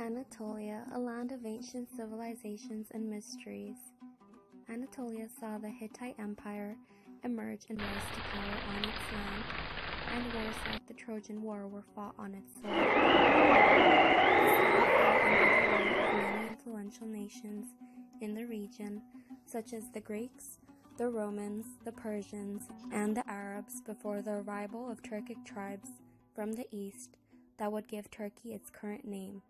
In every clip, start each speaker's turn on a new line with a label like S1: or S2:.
S1: Anatolia, a land of ancient civilizations and mysteries. Anatolia saw the Hittite Empire emerge and rise to power on its land, and wars like the Trojan War were fought on its soil. Many influential nations in the region, such as the Greeks, the Romans, the Persians, and the Arabs before the arrival of Turkic tribes from the east that would give Turkey its current name.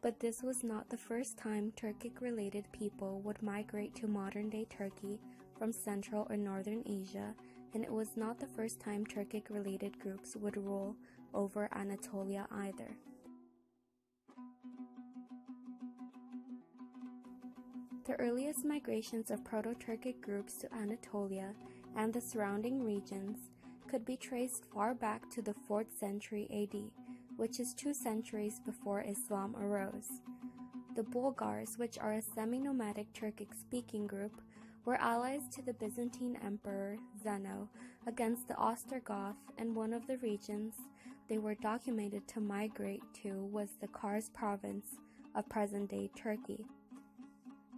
S1: But this was not the first time Turkic-related people would migrate to modern-day Turkey from Central or Northern Asia, and it was not the first time Turkic-related groups would rule over Anatolia either. The earliest migrations of Proto-Turkic groups to Anatolia and the surrounding regions could be traced far back to the 4th century AD, which is 2 centuries before Islam arose. The Bulgars, which are a semi-nomadic Turkic-speaking group, were allies to the Byzantine Emperor Zeno against the Ostrogoth, and one of the regions they were documented to migrate to was the Kars province of present-day Turkey.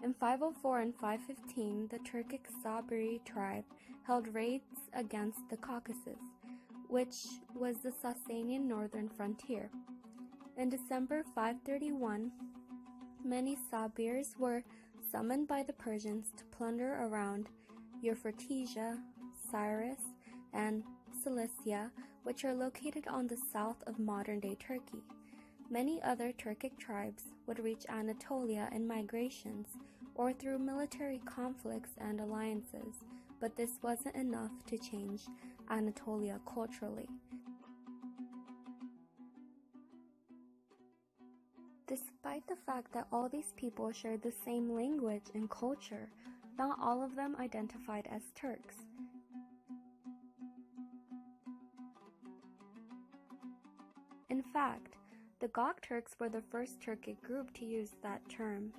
S1: In 504 and 515, the Turkic Sabiri tribe held raids against the Caucasus, which was the Sasanian northern frontier. In December 531, many Sabirs were summoned by the Persians to plunder around Euphrates, Cyrus, and Cilicia, which are located on the south of modern-day Turkey. Many other Turkic tribes would reach Anatolia in migrations or through military conflicts and alliances, but this wasn't enough to change Anatolia culturally. Despite the fact that all these people shared the same language and culture, not all of them identified as Turks. In fact, the Gok Turks were the first Turkic group to use that term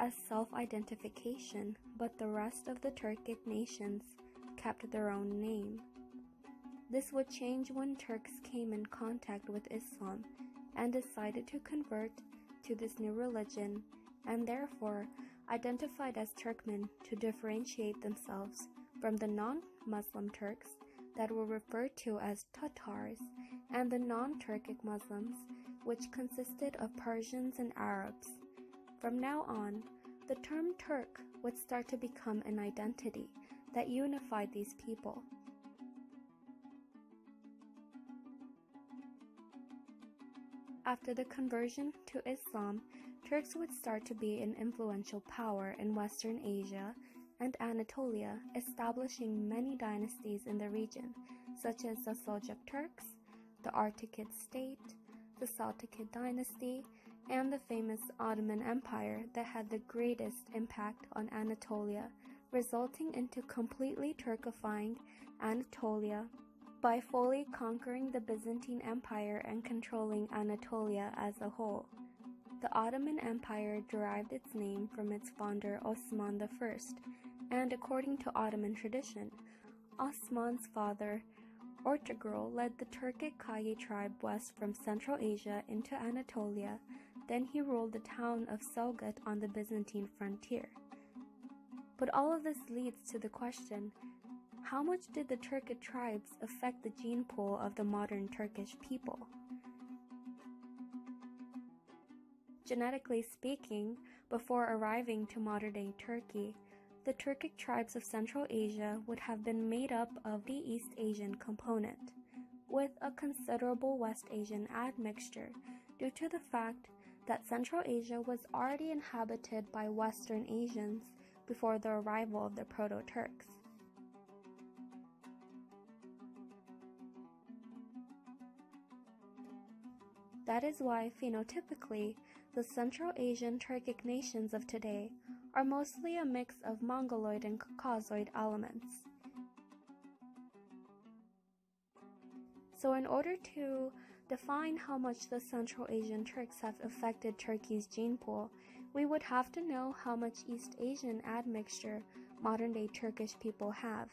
S1: as self-identification, but the rest of the Turkic nations kept their own name. This would change when Turks came in contact with Islam and decided to convert to this new religion, and therefore identified as Turkmen to differentiate themselves from the non-Muslim Turks that were referred to as Tatars, and the non-Turkic Muslims, which consisted of Persians and Arabs. From now on, the term Turk would start to become an identity that unified these people. After the conversion to Islam, Turks would start to be an influential power in Western Asia and Anatolia, establishing many dynasties in the region, such as the Seljuk Turks, the Artukid state, the Selçukid dynasty, and the famous Ottoman Empire that had the greatest impact on Anatolia, resulting into completely Turkifying Anatolia by fully conquering the Byzantine Empire and controlling Anatolia as a whole. The Ottoman Empire derived its name from its founder Osman I, and according to Ottoman tradition, Osman's father Ortogrul led the Turkic Kagi tribe west from Central Asia into Anatolia. Then he ruled the town of Selgut on the Byzantine frontier. But all of this leads to the question, how much did the Turkic tribes affect the gene pool of the modern Turkish people? Genetically speaking, before arriving to modern-day Turkey, the Turkic tribes of Central Asia would have been made up of the East Asian component, with a considerable West Asian admixture due to the fact that Central Asia was already inhabited by Western Asians before the arrival of the Proto-Turks. That is why, phenotypically, the Central Asian Turkic nations of today are mostly a mix of Mongoloid and Caucasoid elements. So in order to define how much the Central Asian Turks have affected Turkey's gene pool, we would have to know how much East Asian admixture modern-day Turkish people have,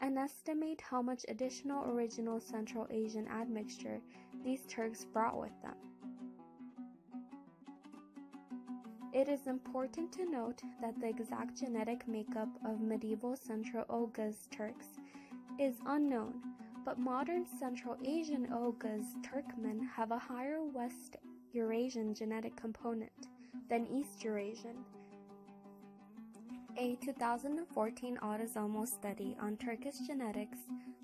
S1: and estimate how much additional original Central Asian admixture these Turks brought with them. It is important to note that the exact genetic makeup of medieval Central Oghuz Turks is unknown, but modern Central Asian Oghuz Turkmen have a higher West Eurasian genetic component than East Eurasian. A 2014 autosomal study on Turkish genetics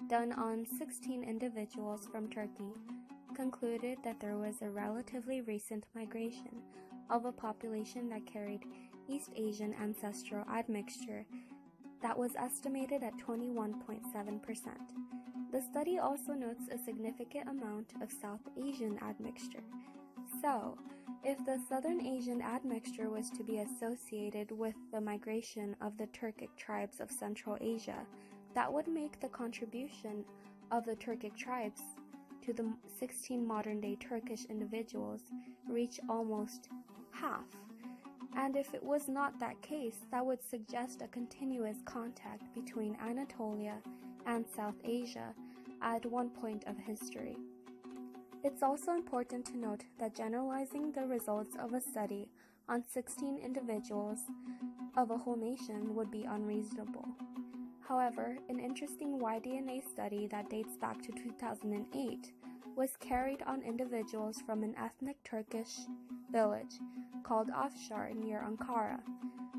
S1: done on 16 individuals from Turkey concluded that there was a relatively recent migration of a population that carried East Asian ancestral admixture that was estimated at 21.7%. The study also notes a significant amount of South Asian admixture. So, if the Southern Asian admixture was to be associated with the migration of the Turkic tribes of Central Asia, that would make the contribution of the Turkic tribes to the 16 modern-day Turkish individuals reach almost half. And if it was not that case, that would suggest a continuous contact between Anatolia and South Asia at one point of history. It's also important to note that generalizing the results of a study on 16 individuals of a whole nation would be unreasonable. However, an interesting Y-DNA study that dates back to 2008 was carried on individuals from an ethnic Turkish village called Afshar near Ankara.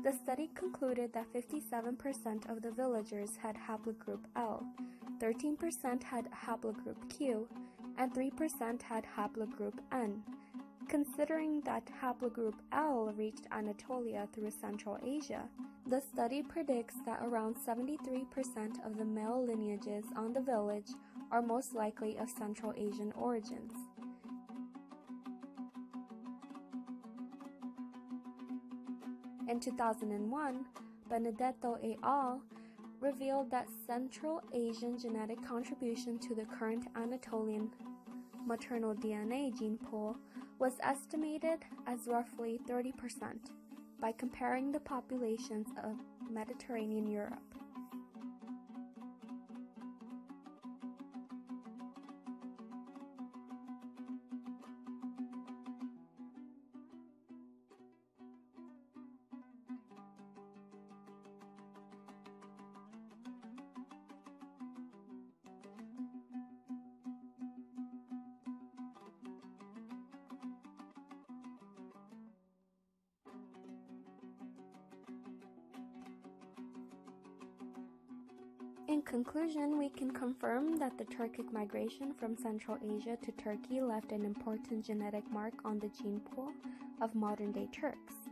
S1: The study concluded that 57% of the villagers had haplogroup L, 13% had haplogroup Q, and 3% had haplogroup N. Considering that haplogroup L reached Anatolia through Central Asia, the study predicts that around 73% of the male lineages on the village are most likely of Central Asian origins. In 2001, Benedetto et al. Revealed that Central Asian genetic contribution to the current Anatolian maternal DNA gene pool was estimated as roughly 30% by comparing the populations of Mediterranean Europe. In conclusion, we can confirm that the Turkic migration from Central Asia to Turkey left an important genetic mark on the gene pool of modern-day Turks.